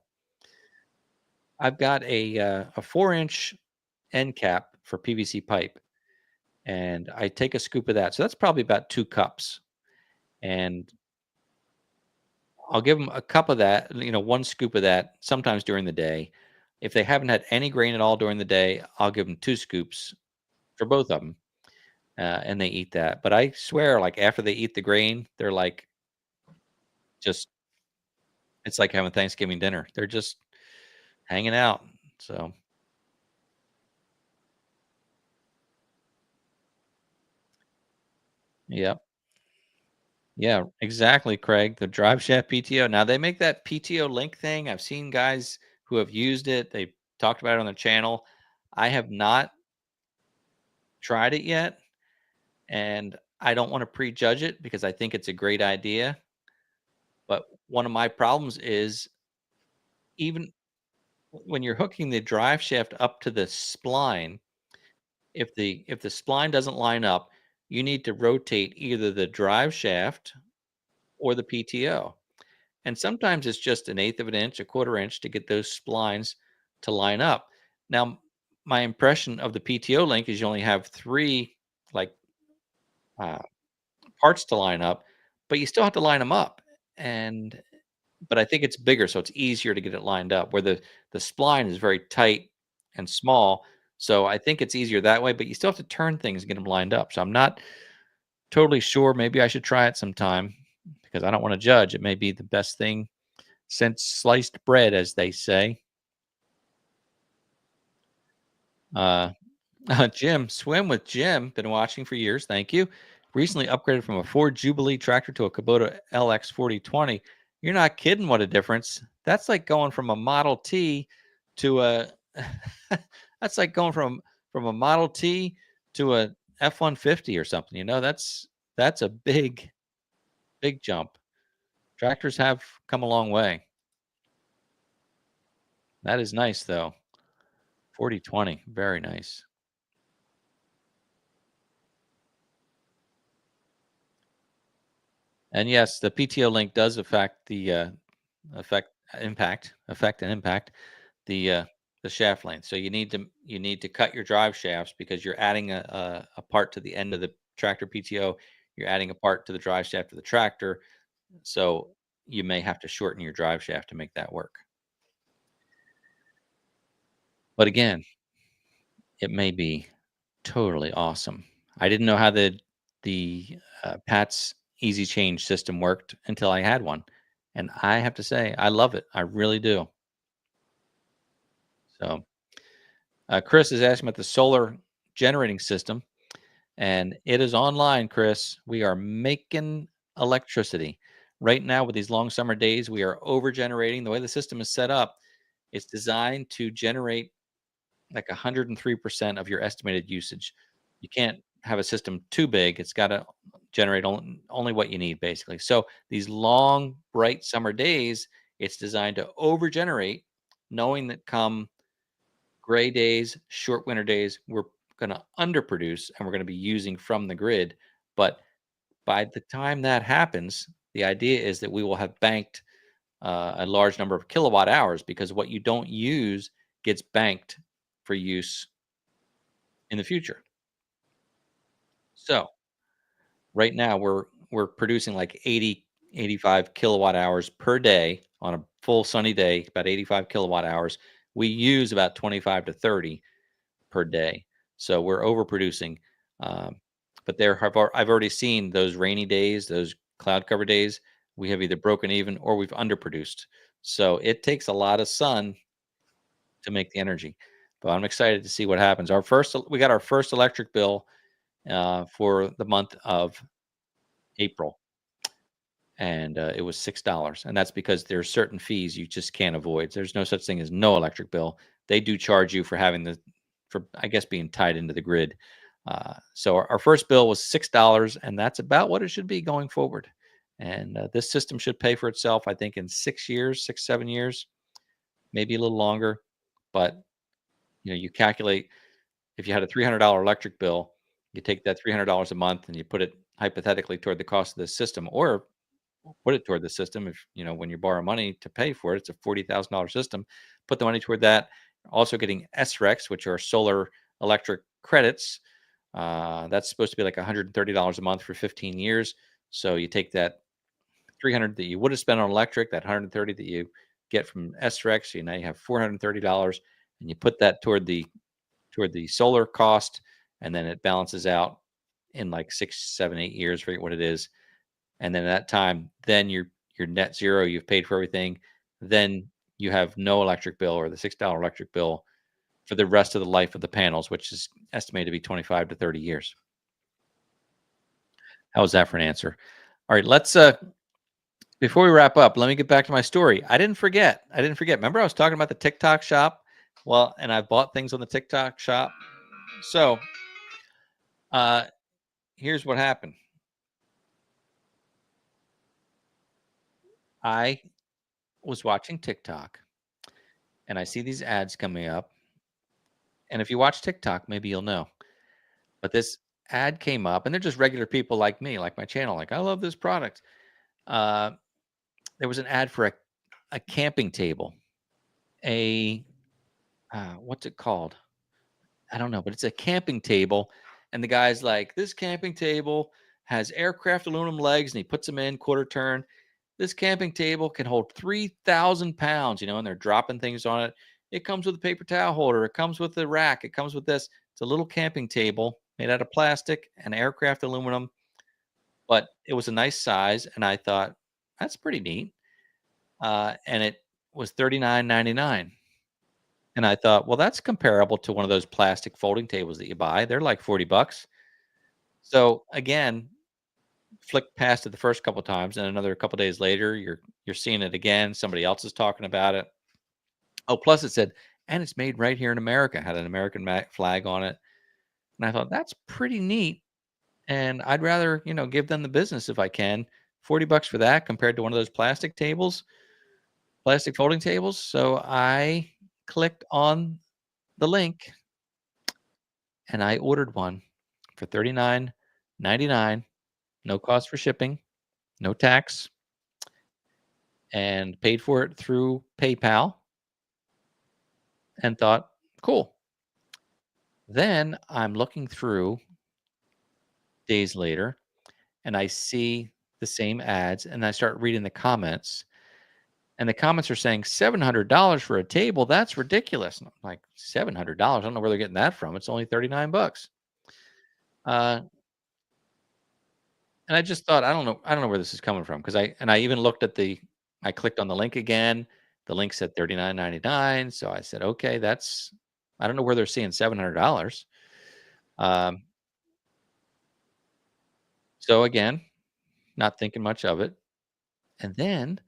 I've got a 4-inch end cap for PVC pipe, and I take a scoop of that. So that's probably about 2 cups. And I'll give them a cup of that, one scoop of that sometimes during the day. If they haven't had any grain at all during the day, I'll give them 2 scoops for both of them, and they eat that. But I swear, like, after they eat the grain, they're like, just it's like having Thanksgiving dinner. They're just hanging out. So, yeah. Yeah, exactly, Craig. The drive shaft PTO. Now they make that PTO link thing. I've seen guys who have used it. They talked about it on their channel. I have not tried it yet, and I don't want to prejudge it because I think it's a great idea. But one of my problems is, even when you're hooking the drive shaft up to the spline, if the spline doesn't line up, you need to rotate either the drive shaft or the PTO. And sometimes it's just an eighth of an inch, a quarter inch to get those splines to line up. Now, my impression of the PTO link is you only have three, like, uh, parts to line up, but you still have to line them up. And but I think it's bigger, so it's easier to get it lined up. Where the spline is very tight and small, so I think it's easier that way. But you still have to turn things and get them lined up. So I'm not totally sure. Maybe I should try it sometime because I don't want to judge. It may be the best thing since sliced bread, as they say. Uh, Jim, swim with Jim. Been watching for years. Thank you. Recently upgraded from a Ford Jubilee tractor to a Kubota LX 4020. You're not kidding. What a difference! That's like going from a Model T to a. That's like going from a Model T to a F-150 or something. That's a big jump. Tractors have come a long way. That is nice though. 4020, very nice. And yes, the PTO link does affect affect and impact the the shaft length. So you need to cut your drive shafts because you're adding a part to the end of the tractor PTO. You're adding a part to the drive shaft of the tractor. So you may have to shorten your drive shaft to make that work. But again, it may be totally awesome. I didn't know how the Pat's Easy Change system worked until I had one, and I have to say I love it. I really do. So, Chris is asking about the solar generating system, and it is online, Chris. We are making electricity right now with these long summer days. We are over generating. The way the system is set up, it's designed to generate like 103% of your estimated usage. You can't have a system too big. It's got to generate only what you need, basically. So these long, bright summer days, it's designed to over generate, knowing that come gray days, short winter days, we're going to underproduce and we're going to be using from the grid. But by the time that happens, the idea is that we will have banked a large number of kilowatt hours because what you don't use gets banked for use in the future. So right now we're producing like 85 kilowatt hours per day on a full sunny day, about 85 kilowatt hours. We use about 25 to 30 per day. So we're overproducing. Um, but I've already seen those rainy days, those cloud cover days. We have either broken even or we've underproduced. So it takes a lot of sun to make the energy. But I'm excited to see what happens. We got our first electric bill for the month of April, and it was $6, and that's because there's certain fees you just can't avoid. There's no such thing as no electric bill. They do charge you for for I guess being tied into the grid. So our first bill was $6, and that's about what it should be going forward. And this system should pay for itself, I think, in 6 years, 6 7 years, maybe a little longer. But you calculate if you had a $300 electric bill, you take that $300 a month and you put it hypothetically toward the cost of the system, or put it toward the system. If when you borrow money to pay for it, it's a $40,000 system. Put the money toward that. Also getting SRECs, which are solar electric credits. That's supposed to be like $130 a month for 15 years. So you take that 300 that you would have spent on electric, that 130 that you get from SREX, so now you have $430, and you put that toward the solar cost, and then it balances out in like 6, 7, 8 years, forget what it is. And then at that time, then you're net zero, you've paid for everything. Then you have no electric bill or the $6 electric bill for the rest of the life of the panels, which is estimated to be 25 to 30 years. How was that for an answer? All right, let's before we wrap up, let me get back to my story. I didn't forget. Remember, I was talking about the TikTok shop? Well, and I bought things on the TikTok shop. So uh, here's what happened. I was watching TikTok and I see these ads coming up. And if you watch TikTok, maybe you'll know. But this ad came up, and they're just regular people like me, like my channel, like, I love this product. Uh, there was an ad for a camping table, a what's it called? I don't know, but it's a camping table. And the guy's like, this camping table has aircraft aluminum legs, and he puts them in quarter turn. This camping table can hold 3,000 pounds, and they're dropping things on it. It comes with a paper towel holder. It comes with a rack. It comes with this. It's a little camping table made out of plastic and aircraft aluminum, but it was a nice size. And I thought, that's pretty neat. And it was $39.99. And I thought, well, that's comparable to one of those plastic folding tables that you buy. They're like $40. So again, flicked past it the first couple times, and another couple days later, you're seeing it again. Somebody else is talking about it. Oh, plus it said, and it's made right here in America. Had an American flag on it, and I thought that's pretty neat. And I'd rather give them the business if I can. $40 for that compared to one of those plastic tables, plastic folding tables. So I clicked on the link and I ordered one for $39.99, no cost for shipping, no tax, and paid for it through PayPal and thought, cool. Then I'm looking through days later and I see the same ads and I start reading the comments. And the comments are saying $700 for a table. That's ridiculous. And I'm like, $700? I don't know where they're getting that from. It's only $39. Uh, and I just thought, I don't know where this is coming from, because I even looked at I clicked on the link again. The link said $39.99. So I said, okay, I don't know where they're seeing $700. So again, not thinking much of it. And then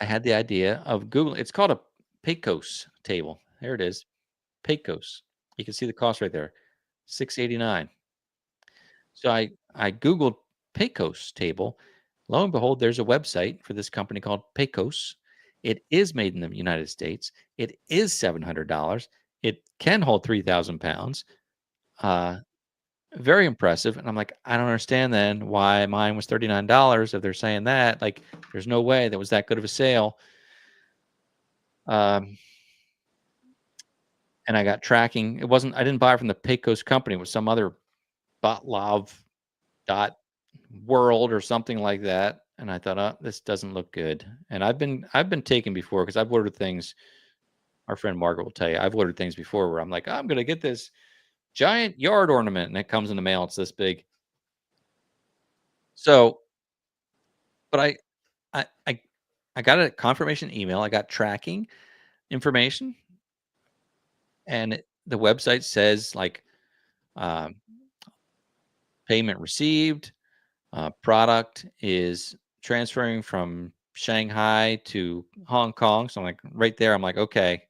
I had the idea of Google. It's called a Pecos table. There it is. Pecos. You can see the cost right there. $689. So I Googled Pecos table. Lo and behold, there's a website for this company called Pecos. It is made in the United States. It is $700. It can hold 3,000 pounds. Very impressive. And I'm like, I don't understand then why mine was $39 if they're saying that. Like, there's no way that was that good of a sale. And I got tracking. I didn't buy it from the Pecos company. It was some other Botlov.world or something like that. And I thought, oh, this doesn't look good. And I've been taken before, because I've ordered things. Our friend Margaret will tell you, I've ordered things before where I'm like, I'm going to get this giant yard ornament, and it comes in the mail. It's this big. So, but I got a confirmation email. I got tracking information, and the website says like, payment received, product is transferring from Shanghai to Hong Kong. So I'm like, right there, I'm like, okay,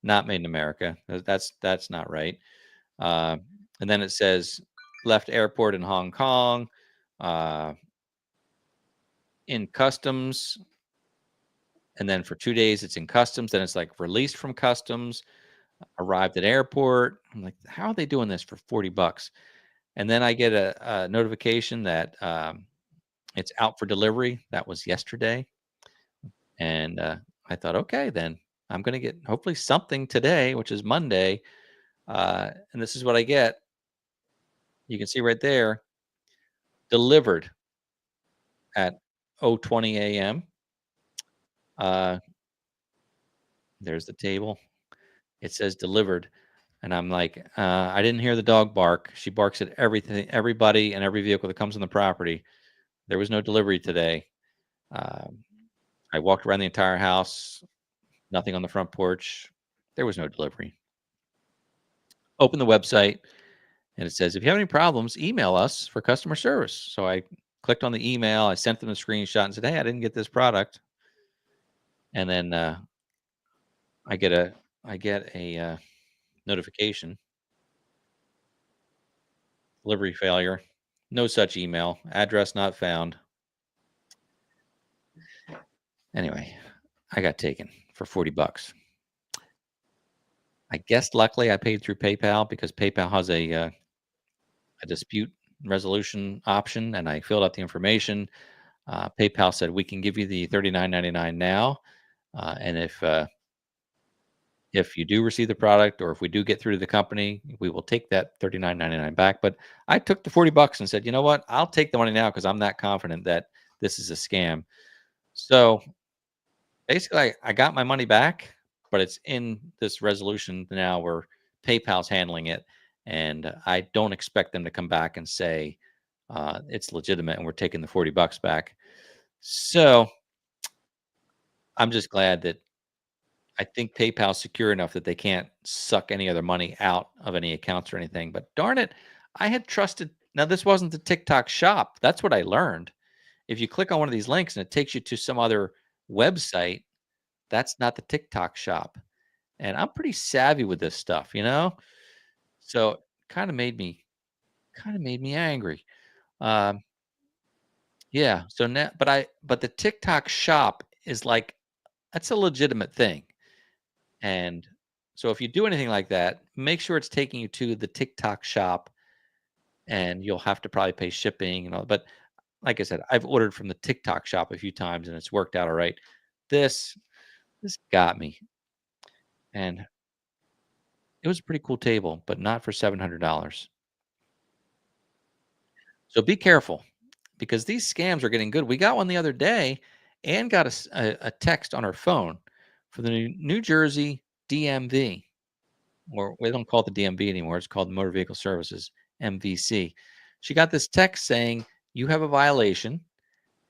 not made in America. That's not right. And then it says left airport in Hong Kong, in customs. And then for 2 days, it's in customs. Then it's like released from customs, arrived at airport. I'm like, how are they doing this for $40? And then I get a notification that it's out for delivery. That was yesterday. And I thought, okay, then I'm going to get hopefully something today, which is Monday. And this is what I get. You can see right there, delivered at 0:20 a.m. Uh, there's the table. It says delivered. And I'm like, I didn't hear the dog bark. She barks at everything, everybody, and every vehicle that comes on the property. There was no delivery today. Um, I walked around the entire house, nothing on the front porch. There was no delivery. Open the website, and it says, if you have any problems, email us for customer service. So I clicked on the email. I sent them a screenshot and said, hey, I didn't get this product. And then I get a notification, delivery failure, no such email, address not found. Anyway, I got taken for $40. I guess luckily I paid through PayPal because PayPal has a dispute resolution option, and I filled out the information. PayPal said we can give you the $39.99 now, and if you do receive the product or if we do get through to the company, we will take that $39.99 back. But I took the $40 and said, you know what? I'll take the money now because I'm that confident that this is a scam. So basically, I got my money back, but it's in this resolution now where PayPal's handling it, and I don't expect them to come back and say it's legitimate and we're taking the $40 back. So I'm just glad that I think PayPal's secure enough that they can't suck any other money out of any accounts or anything. But darn it, I had trusted. Now, this wasn't the TikTok shop. That's what I learned. If you click on one of these links and it takes you to some other website, that's not the TikTok shop. And I'm pretty savvy with this stuff, you know? So kind of made me angry. Um, yeah. So now, but the TikTok shop is like, that's a legitimate thing. And so if you do anything like that, make sure it's taking you to the TikTok shop, and you'll have to probably pay shipping and all. But like I said, I've ordered from the TikTok shop a few times and it's worked out all right. This this got me. And it was a pretty cool table, but not for $700. So be careful because these scams are getting good. We got one the other day and got a text on her phone for the New Jersey DMV, or we don't call it the DMV anymore. It's called Motor Vehicle Services, MVC. She got this text saying, you have a violation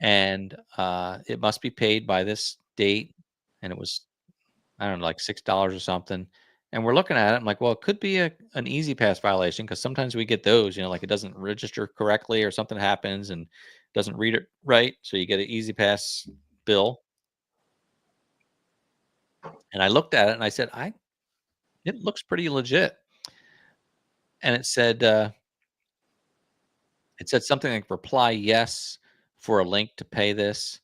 and it must be paid by this date. And it was, I don't know, like $6 or something. And we're looking at it. I'm like, well, it could be an easy pass violation because sometimes we get those, like it doesn't register correctly or something happens and doesn't read it right. So you get an easy pass bill. And I looked at it and I said, it looks pretty legit. And it said something like reply yes for a link to pay this.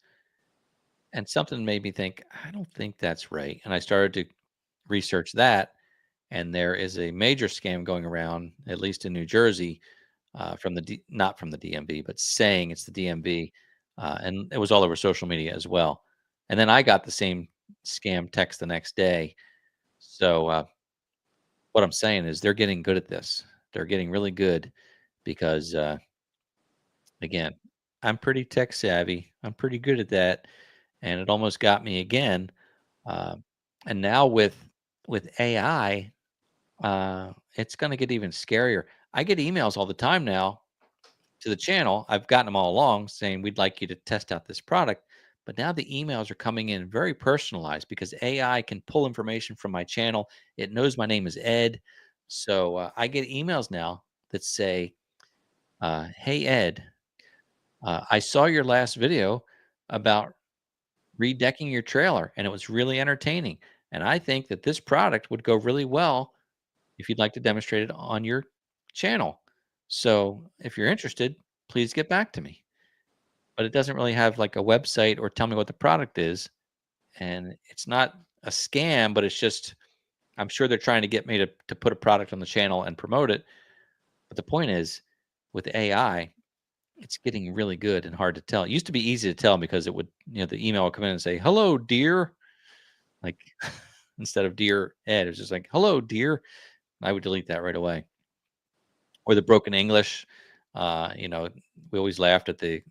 And something made me think, I don't think that's right. And I started to research that. And there is a major scam going around, at least in New Jersey, not from the DMV, but saying it's the DMV. And it was all over social media as well. And then I got the same scam text the next day. So what I'm saying is they're getting good at this. They're getting really good because, again, I'm pretty tech savvy. I'm pretty good at that. And it almost got me again. Uh, and now with AI, it's going to get even scarier. I get emails all the time now to the channel. I've gotten them all along saying we'd like you to test out this product, but now the emails are coming in very personalized because AI can pull information from my channel. It knows my name is Ed, so I get emails now that say, "Hey Ed, I saw your last video about redecking your trailer, and it was really entertaining. And I think that this product would go really well if you'd like to demonstrate it on your channel. So if you're interested, please get back to me." But it doesn't really have like a website or tell me what the product is. And it's not a scam, but it's just, I'm sure they're trying to get me to put a product on the channel and promote it. But the point is, with AI, it's getting really good and hard to tell. It used to be easy to tell because it would, the email would come in and say, "Hello, dear," like instead of "Dear Ed," it was just like, "Hello, dear." I would delete that right away. Or the broken English. We always laughed at the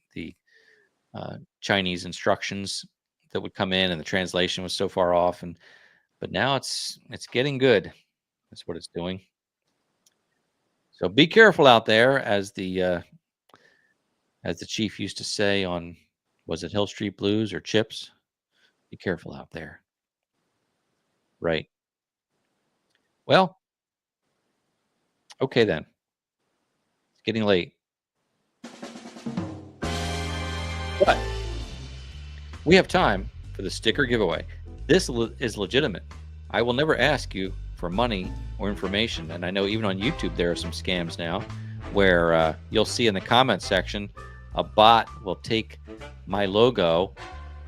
Chinese instructions that would come in, and the translation was so far off. But now it's getting good. That's what it's doing. So be careful out there, as the chief used to say on, was it Hill Street Blues or Chips? Be careful out there. Right. Well, okay then. It's getting late. But we have time for the sticker giveaway. This is legitimate. I will never ask you for money or information. And I know even on YouTube there are some scams now where you'll see in the comment section a bot will take my logo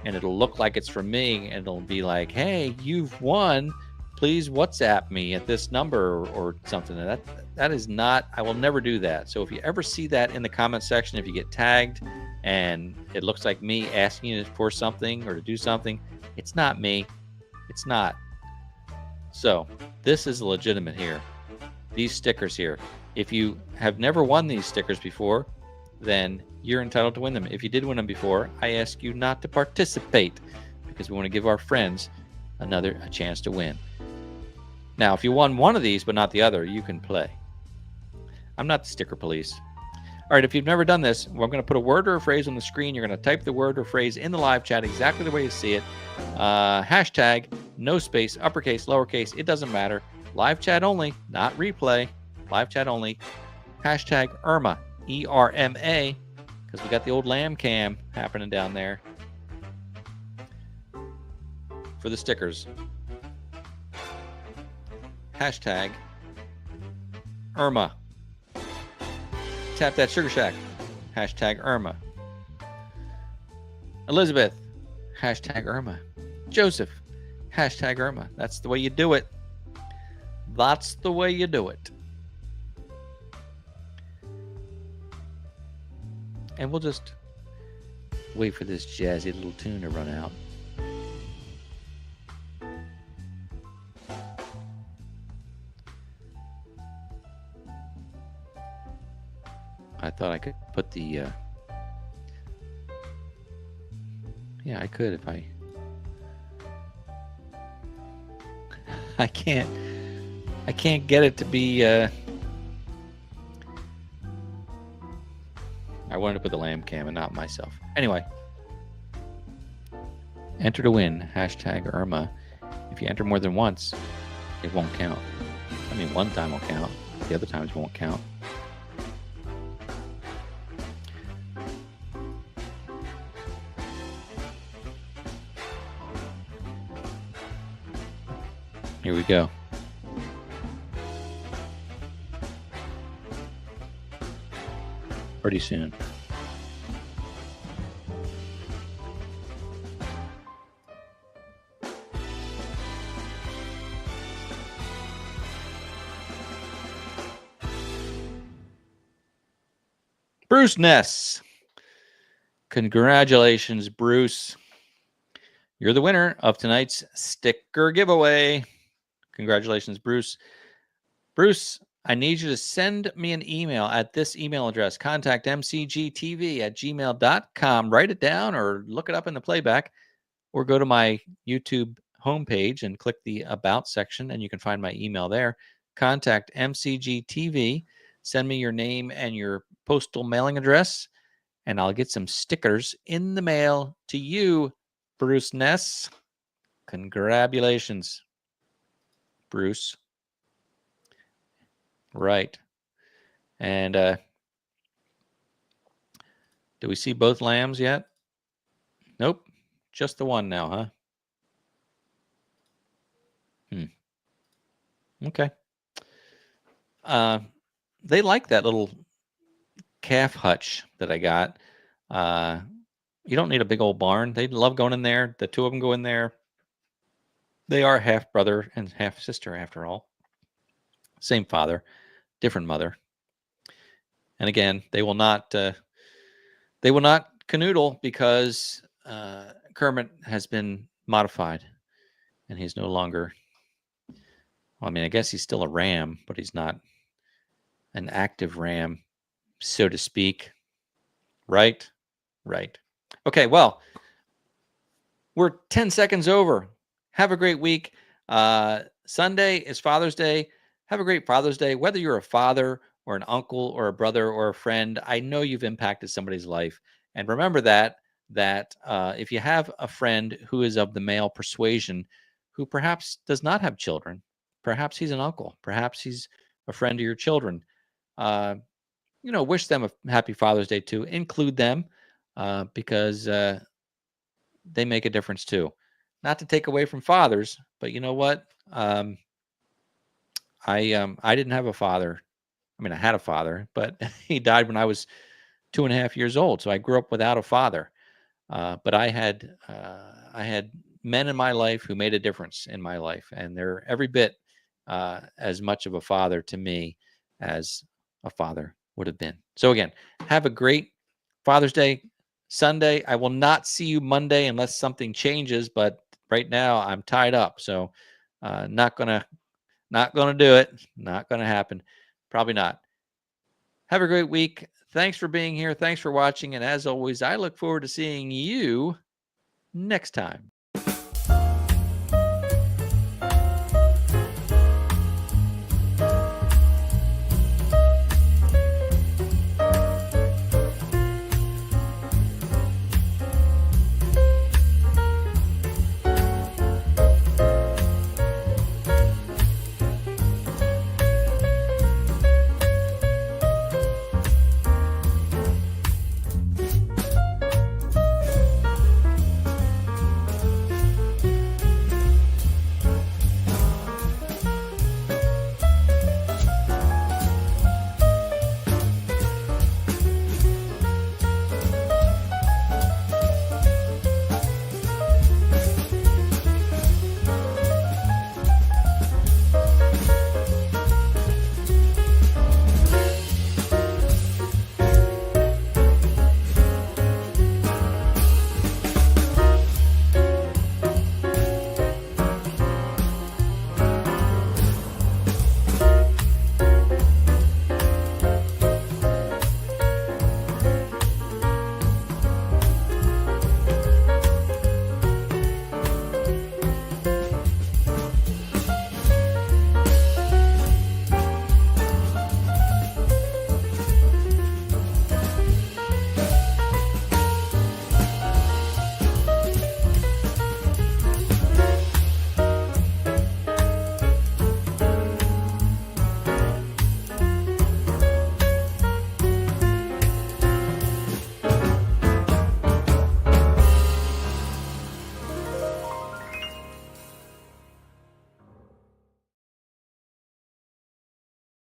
and it'll look like it's from me, and it'll be like, hey, you've won. Please WhatsApp me at this number or something. And that is not, I will never do that. So if you ever see that in the comment section, if you get tagged and it looks like me asking you for something or to do something, it's not me. It's not. So this is legitimate here. These stickers here. If you have never won these stickers before, then you're entitled to win them. If you did win them before, I ask you not to participate, because we want to give our friends a chance to win. Now, if you won one of these but not the other, you can play. I'm not the sticker police. All right, if you've never done this, we're going to put a word or a phrase on the screen. You're going to type the word or phrase in the live chat exactly the way you see it. Hashtag, no space, uppercase, lowercase, it doesn't matter. Live chat only, not replay. Live chat only. Hashtag Irma, E-R-M-A, because we got the old lamb cam happening down there for the stickers. Hashtag Irma. Tap that Sugar Shack. Hashtag Irma. Elizabeth. Hashtag Irma. Joseph. Hashtag Irma. That's the way you do it. That's the way you do it. And we'll just wait for this jazzy little tune to run out. I thought I could put the yeah, I could if I can't get it to be I wanted to put the lamb cam and not myself. Anyway, enter to win. Hashtag Irma. If you enter more than once, it won't count. I mean, one time will count. The other times won't count. Here we go. Pretty soon. Bruce Ness. Congratulations, Bruce. You're the winner of tonight's sticker giveaway. Congratulations, Bruce. Bruce, I need you to send me an email at this email address, contactmcgtv@gmail.com. Write it down or look it up in the playback, or go to my YouTube homepage and click the About section, and you can find my email there. Contact MCGTV. Send me your name and your postal mailing address, and I'll get some stickers in the mail to you, Bruce Ness. Congratulations, Bruce. Right. And do we see both lambs yet? Nope. Just the one now, huh? Okay. They like that little calf hutch that I got. You don't need a big old barn. They love going in there. The two of them go in there. They are half brother and half sister, after all. Same father, different mother. And again, they will not canoodle because Kermit has been modified, and he's no longer. Well, I mean, I guess he's still a ram, but he's not an active ram, so to speak. Right. Okay, well, we're 10 seconds over. Have a great week. Sunday is Father's Day. Have a great Father's Day. Whether you're a father or an uncle or a brother or a friend, I know you've impacted somebody's life. And remember that if you have a friend who is of the male persuasion, who perhaps does not have children, perhaps he's an uncle, perhaps he's a friend of your children, wish them a happy Father's Day too. Include them because they make a difference too. Not to take away from fathers, but you know what? I didn't have a father. I mean, I had a father, but he died when I was 2.5 years old. So I grew up without a father. But I had men in my life who made a difference in my life, and they're every bit as much of a father to me as a father would have been. So again, have a great Father's Day Sunday. I will not see you Monday unless something changes, but right now I'm tied up, so not gonna do it. Not gonna happen. Probably not. Have a great week. Thanks for being here. Thanks for watching. And as always, I look forward to seeing you next time.